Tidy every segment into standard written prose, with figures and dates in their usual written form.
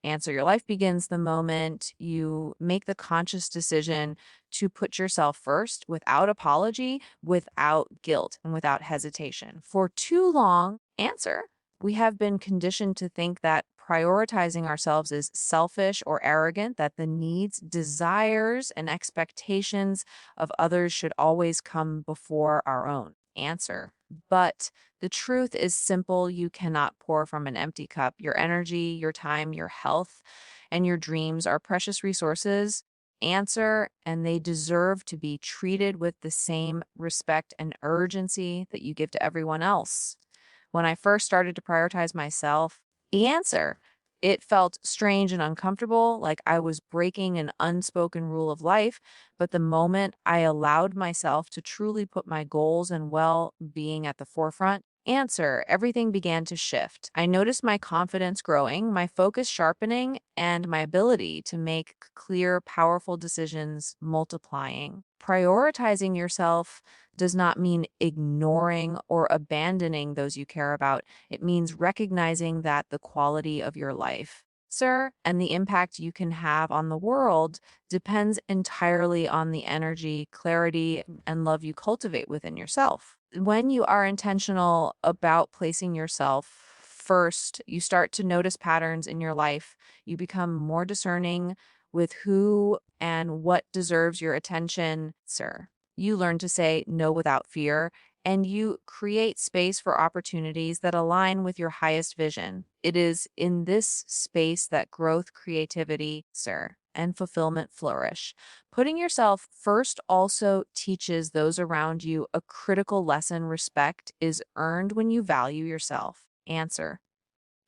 Answer. Your life begins the moment you make the conscious decision to put yourself first without apology, without guilt, and without hesitation. For too long, answer. We have been conditioned to think that prioritizing ourselves is selfish or arrogant, that the needs, desires, and expectations of others should always come before our own. Answer. But the truth is simple. You cannot pour from an empty cup. Your energy, your time, your health, and your dreams are precious resources. Answer, and they deserve to be treated with the same respect and urgency that you give to everyone else. When I first started to prioritize myself, answer, it felt strange and uncomfortable, like I was breaking an unspoken rule of life. But the moment I allowed myself to truly put my goals and well being at the forefront, answer, everything began to shift. I noticed my confidence growing, my focus sharpening, and my ability to make clear, powerful decisions multiplying. Prioritizing yourself does not mean ignoring or abandoning those you care about. It means recognizing that the quality of your life, sir, and the impact you can have on the world depends entirely on the energy, clarity, and love you cultivate within yourself. When you are intentional about placing yourself first, you start to notice patterns in your life. You become more discerning with who and what deserves your attention, sir. You learn to say no without fear, and you create space for opportunities that align with your highest vision. It is in this space that growth, creativity, sir, and fulfillment flourish. Putting yourself first also teaches those around you a critical lesson. Respect is earned when you value yourself. Answer.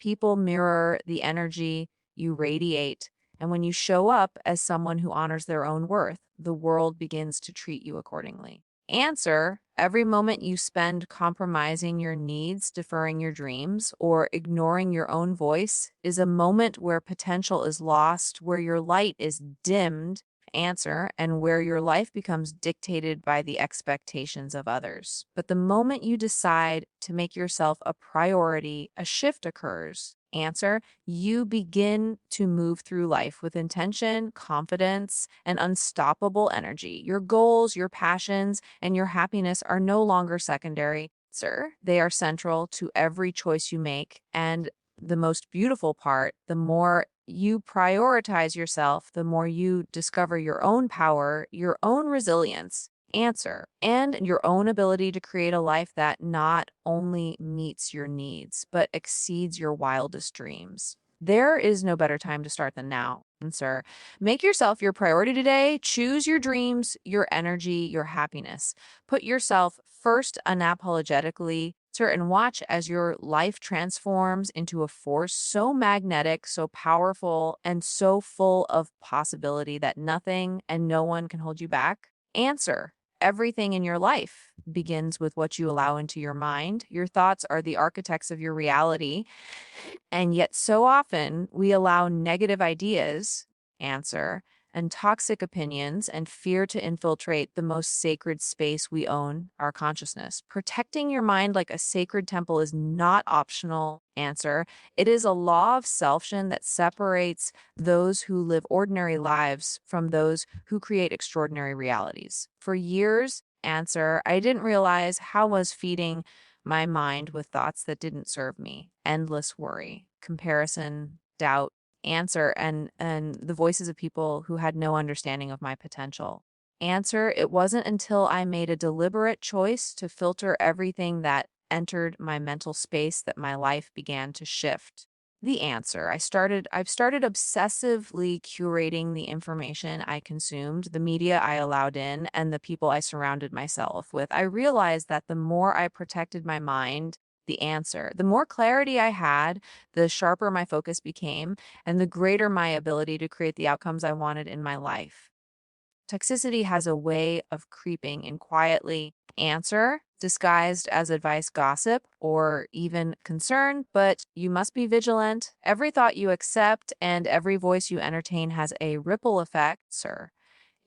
People mirror the energy you radiate. And when you show up as someone who honors their own worth, the world begins to treat you accordingly. Answer. Every moment you spend compromising your needs, deferring your dreams, or ignoring your own voice is a moment where potential is lost, where your light is dimmed. Answer, and where your life becomes dictated by the expectations of others. But the moment you decide to make yourself a priority, a shift occurs. Answer, you begin to move through life with intention, confidence, and unstoppable energy. Your goals, your passions, and your happiness are no longer secondary, sir. They are central to every choice you make. And the most beautiful part, the more you prioritize yourself, the more you discover your own power, your own resilience, answer, and your own ability to create a life that not only meets your needs, but exceeds your wildest dreams. There is no better time to start than now, sir. Make yourself your priority today. Choose your dreams, your energy, your happiness. Put yourself first unapologetically, sir, and watch as your life transforms into a force so magnetic, so powerful, and so full of possibility that nothing and no one can hold you back. Answer. Everything in your life begins with what you allow into your mind. Your thoughts are the architects of your reality. And yet, so often, we allow negative ideas, answer, and toxic opinions and fear to infiltrate the most sacred space we own, our consciousness. Protecting your mind like a sacred temple is not optional, answer. It is a law of self that separates those who live ordinary lives from those who create extraordinary realities. For years, answer, I didn't realize how I was feeding my mind with thoughts that didn't serve me. Endless worry, comparison, doubt, answer, and the voices of people who had no understanding of my potential. Answer, it wasn't until I made a deliberate choice to filter everything that entered my mental space that my life began to shift. The answer, I've started obsessively curating the information I consumed, the media I allowed in, and the people I surrounded myself with. I realized that the more I protected my mind, the answer, the more clarity I had, the sharper my focus became, and the greater my ability to create the outcomes I wanted in my life. Toxicity has a way of creeping in quietly, answer, disguised as advice, gossip, or even concern, but you must be vigilant. Every thought you accept and every voice you entertain has a ripple effect, sir,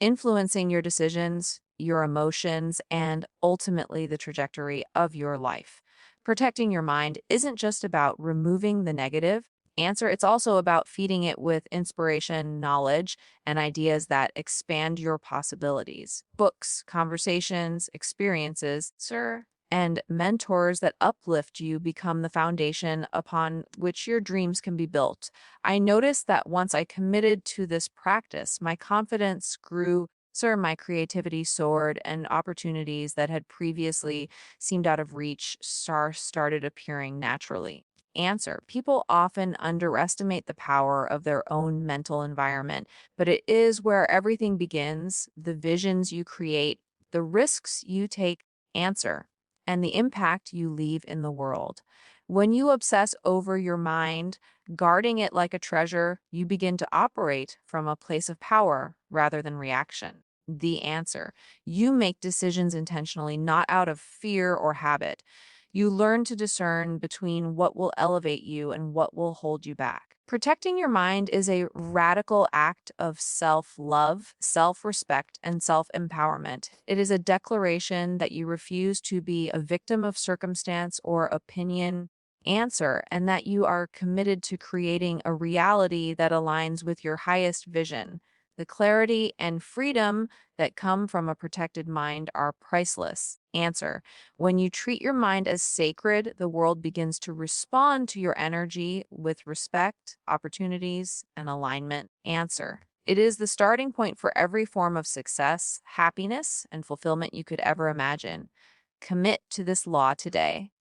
influencing your decisions, your emotions, and ultimately the trajectory of your life. Protecting your mind isn't just about removing the negative, Answer, it's also about feeding it with inspiration, knowledge, and ideas that expand your possibilities. Books, conversations, experiences, sir, and mentors that uplift you become the foundation upon which your dreams can be built. I noticed that once I committed to this practice, my confidence grew. Sir, my creativity soared, and opportunities that had previously seemed out of reach started appearing naturally. Answer, people often underestimate the power of their own mental environment, but it is where everything begins, the visions you create, the risks you take. Answer, and the impact you leave in the world. When you obsess over your mind, guarding it like a treasure, you begin to operate from a place of power rather than reaction. The answer, you make decisions intentionally, not out of fear or habit. You learn to discern between what will elevate you and what will hold you back. Protecting your mind is a radical act of self love, self respect, and self empowerment. It is a declaration that you refuse to be a victim of circumstance or opinion. Answer, and that you are committed to creating a reality that aligns with your highest vision. The clarity and freedom that come from a protected mind are priceless. Answer, when you treat your mind as sacred, the world begins to respond to your energy with respect, opportunities, and alignment. Answer, it is the starting point for every form of success, happiness, and fulfillment you could ever imagine. Commit to this law today.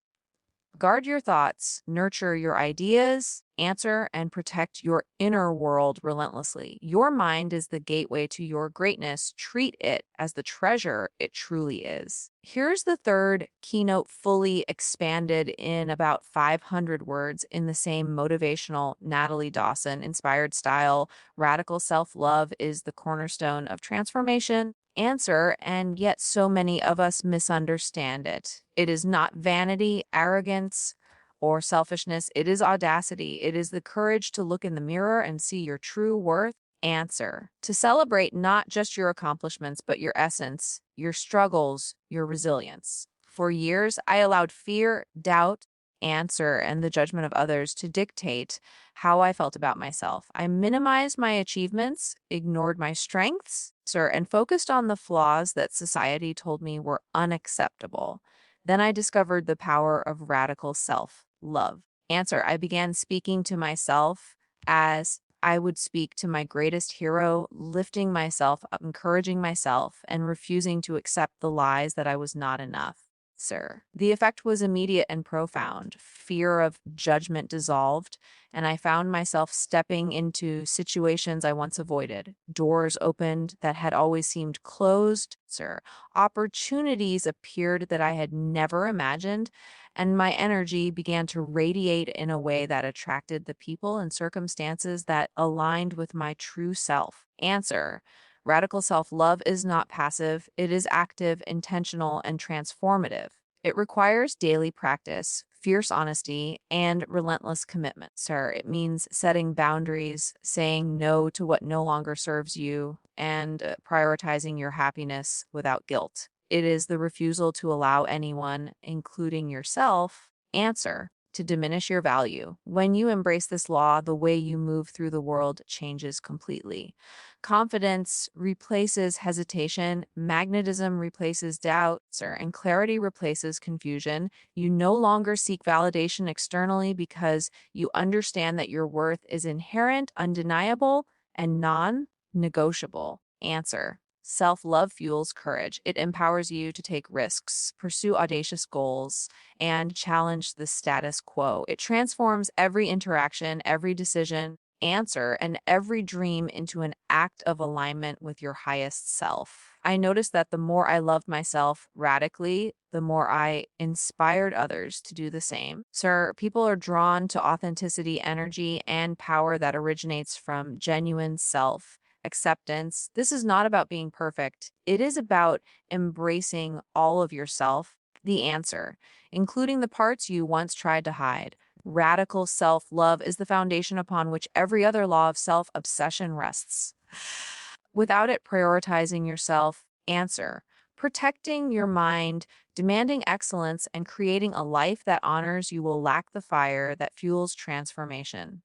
Guard your thoughts, nurture your ideas, answer and protect your inner world relentlessly. Your mind is the gateway to your greatness. Treat it as the treasure it truly is. Here's the third keynote fully expanded in about 500 words in the same motivational Natalie Dawson inspired style. Radical self love is the cornerstone of transformation. Answer, and yet so many of us misunderstand it. It is not vanity, arrogance, or selfishness. It is audacity. It is the courage to look in the mirror and see your true worth. Answer, to celebrate not just your accomplishments, but your essence, your struggles, your resilience. For years, I allowed fear, doubt, answer, and the judgment of others to dictate how I felt about myself. I minimized my achievements, ignored my strengths, sir, and focused on the flaws that society told me were unacceptable. Then I discovered the power of radical self love. Answer, I began speaking to myself as I would speak to my greatest hero, lifting myself up, encouraging myself, and refusing to accept the lies that I was not enough. Sir, the effect was immediate and profound. Fear of judgment dissolved, and I found myself stepping into situations I once avoided. Doors opened that had always seemed closed, sir. Opportunities appeared that I had never imagined, and my energy began to radiate in a way that attracted the people and circumstances that aligned with my true self. Answer, radical self love is not passive, it is active, intentional, and transformative. It requires daily practice, fierce honesty, and relentless commitment, sir. It means setting boundaries, saying no to what no longer serves you, and prioritizing your happiness without guilt. It is the refusal to allow anyone, including yourself, answer to diminish your value. When you embrace this law, the way you move through the world changes completely. Confidence replaces hesitation, magnetism replaces doubt, sir, and clarity replaces confusion. You no longer seek validation externally because you understand that your worth is inherent, undeniable, and non negotiable. Answer, self love fuels courage. It empowers you to take risks, pursue audacious goals, and challenge the status quo. It transforms every interaction, every decision, answer, and every dream into an act of alignment with your highest self. I noticed that the more I loved myself radically, the more I inspired others to do the same. Sir, people are drawn to authenticity, energy, and power that originates from genuine self acceptance. This is not about being perfect. It is about embracing all of yourself, the answer, including the parts you once tried to hide. Radical self love is the foundation upon which every other law of self obsession rests. Without it prioritizing yourself, answer, protecting your mind, demanding excellence, and creating a life that honors you will lack the fire that fuels transformation.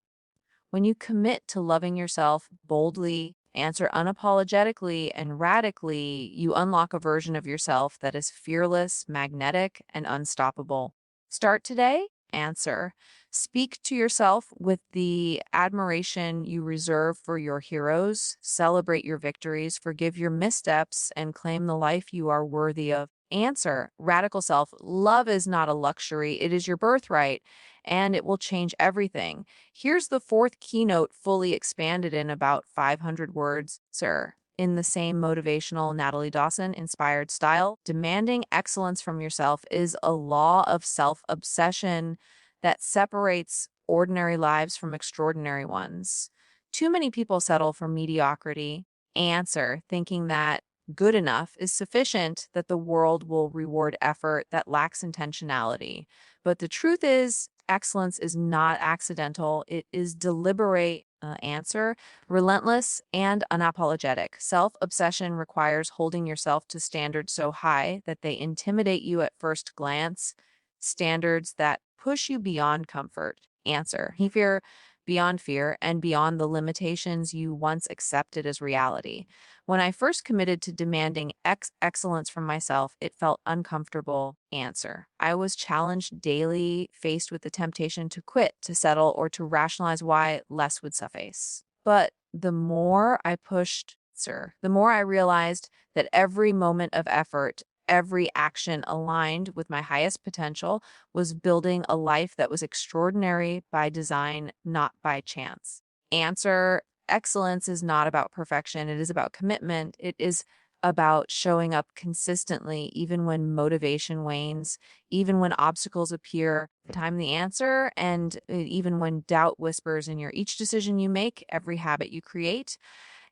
When you commit to loving yourself boldly, answer unapologetically, and radically, you unlock a version of yourself that is fearless, magnetic, and unstoppable. Start today. Answer. Speak to yourself with the admiration you reserve for your heroes. Celebrate your victories, forgive your missteps, and claim the life you are worthy of. Answer. Radical self. Love is not a luxury, it is your birthright, and it will change everything. Here's the fourth keynote fully expanded in about 500 words, sir. In the same motivational Natalie Dawson inspired style, demanding excellence from yourself is a law of self obsession that separates ordinary lives from extraordinary ones. Too many people settle for mediocrity. Answer, thinking that good enough is sufficient, that the world will reward effort that lacks intentionality. But the truth is, excellence is not accidental, it is deliberate. Answer, relentless and unapologetic. Self obsession requires holding yourself to standards so high that they intimidate you at first glance, standards that push you beyond comfort. Answer, fear beyond fear and beyond the limitations you once accepted as reality. When I first committed to demanding excellence from myself, it felt uncomfortable. Answer, I was challenged daily, faced with the temptation to quit, to settle, or to rationalize why less would suffice. But the more I pushed, sir, the more I realized that every moment of effort, every action aligned with my highest potential was building a life that was extraordinary by design, not by chance. Answer, excellence is not about perfection, it is about commitment. It is about showing up consistently, even when motivation wanes, even when obstacles appear. Time the answer, and even when doubt whispers in your each decision you make, every habit you create,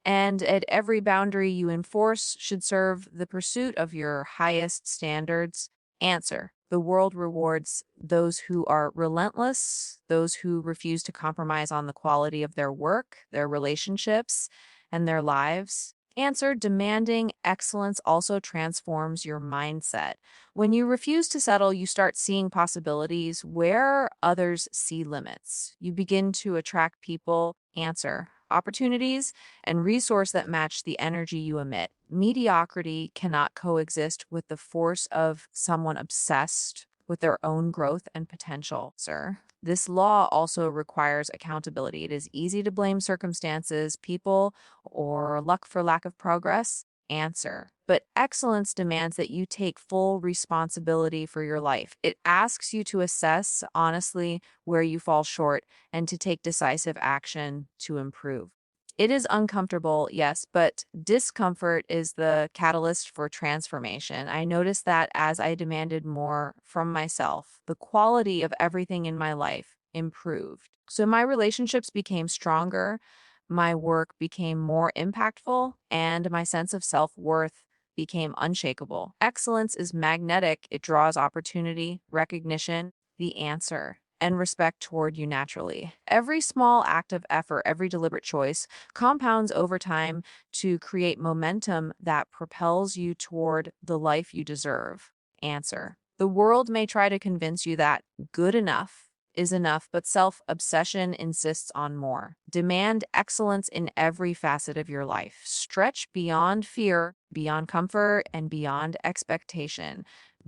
and at every boundary you enforce should serve the pursuit of your highest standards. Answer, the world rewards those who are relentless, those who refuse to compromise on the quality of their work, their relationships, and their lives. Answer, demanding excellence also transforms your mindset. When you refuse to settle, you start seeing possibilities where others see limits. You begin to attract people, answer, opportunities, and resource that match the energy you emit. Mediocrity cannot coexist with the force of someone obsessed with their own growth and potential, sir. This law also requires accountability. It is easy to blame circumstances, people, or luck for lack of progress. Answer. But excellence demands that you take full responsibility for your life. It asks you to assess honestly where you fall short and to take decisive action to improve. It is uncomfortable, yes, but discomfort is the catalyst for transformation. I noticed that as I demanded more from myself, the quality of everything in my life improved. So my relationships became stronger, my work became more impactful, and my sense of self worth became unshakable. Excellence is magnetic, it draws opportunity, recognition, the answer, and respect toward you naturally. Every small act of effort, every deliberate choice compounds over time to create momentum that propels you toward the life you deserve. Answer. The world may try to convince you that good enough is enough, but self obsession insists on more. Demand excellence in every facet of your life. Stretch beyond fear, beyond comfort, and beyond expectation.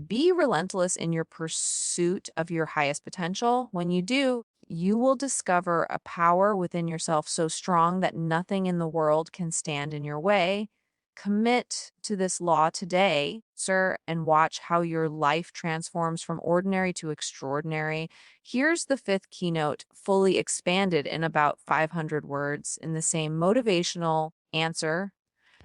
Be relentless in your pursuit of your highest potential. When you do, you will discover a power within yourself so strong that nothing in the world can stand in your way. Commit to this law today, sir, and watch how your life transforms from ordinary to extraordinary. Here's the fifth keynote, fully expanded in about 500 words in the same motivational answer.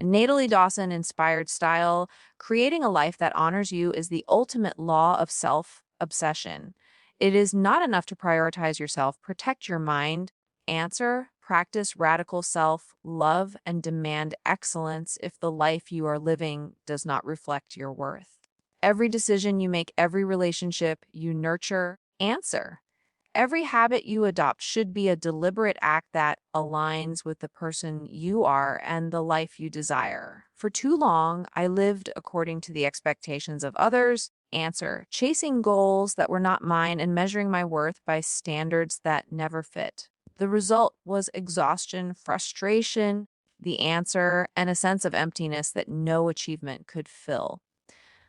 Natalie Dawson inspired style, creating a life that honors you is the ultimate law of self obsession. It is not enough to prioritize yourself, protect your mind. Answer, practice radical self love and demand excellence if the life you are living does not reflect your worth. Every decision you make, every relationship you nurture, answer. Every habit you adopt should be a deliberate act that aligns with the person you are and the life you desire. For too long, I lived according to the expectations of others. Answer, chasing goals that were not mine and measuring my worth by standards that never fit. The result was exhaustion, frustration, the answer, and a sense of emptiness that no achievement could fill.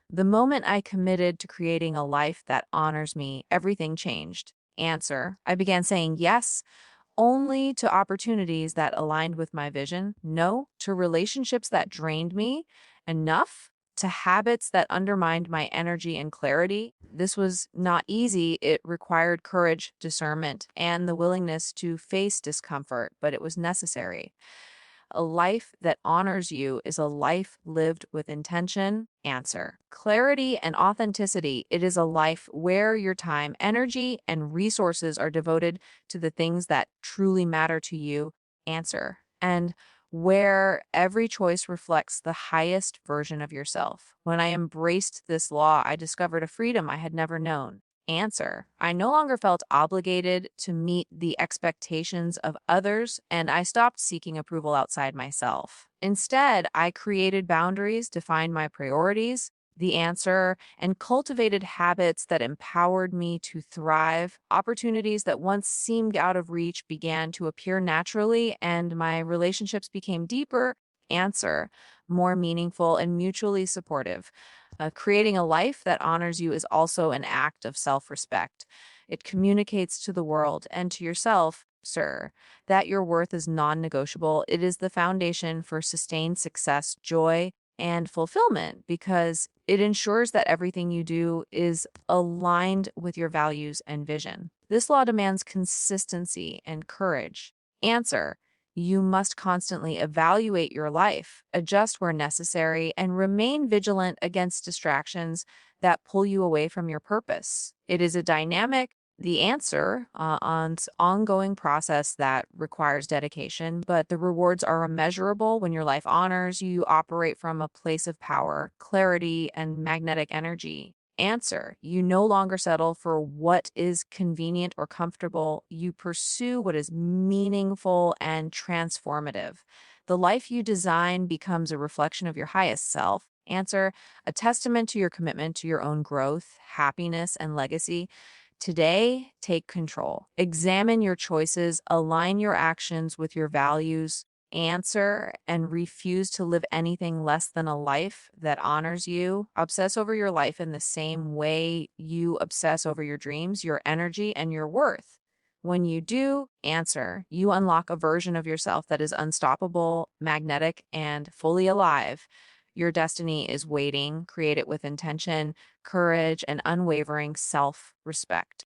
The moment I committed to creating a life that honors me, everything changed. Answer: I began saying yes only to opportunities that aligned with my vision, no to relationships that drained me, enough to habits that undermined my energy and clarity. This was not easy. It required courage, discernment, and the willingness to face discomfort, but it was necessary. A life that honors you is a life lived with intention. Answer: clarity and authenticity. It is a life where your time, energy, and resources are devoted to the things that truly matter to you. Answer: and where every choice reflects the highest version of yourself. When I embraced this law, I discovered a freedom I had never known. Answer: I no longer felt obligated to meet the expectations of others, and I stopped seeking approval outside myself. Instead, I created boundaries, defined my priorities, the answer, and cultivated habits that empowered me to thrive. Opportunities that once seemed out of reach began to appear naturally, and my relationships became deeper. Answer: more meaningful and mutually supportive. Creating a life that honors you is also an act of self respect. It communicates to the world and to yourself, sir, that your worth is non negotiable. It is the foundation for sustained success, joy, and fulfillment because it ensures that everything you do is aligned with your values and vision. This law demands consistency and courage. Answer: you must constantly evaluate your life, adjust where necessary, and remain vigilant against distractions that pull you away from your purpose. It is a dynamic, the answer on ongoing process that requires dedication, but the rewards are immeasurable when your life honors you. You operate from a place of power, clarity, and magnetic energy. Answer: you no longer settle for what is convenient or comfortable. You pursue what is meaningful and transformative. The life you design becomes a reflection of your highest self. Answer: a testament to your commitment to your own growth, happiness, and legacy. Today, take control. Examine your choices, align your actions with your values, answer, and refuse to live anything less than a life that honors you. Obsess over your life in the same way you obsess over your dreams, your energy, and your worth. When you do, answer, you unlock a version of yourself that is unstoppable, magnetic, and fully alive. Your destiny is waiting. Create it with intention, courage, and unwavering self respect.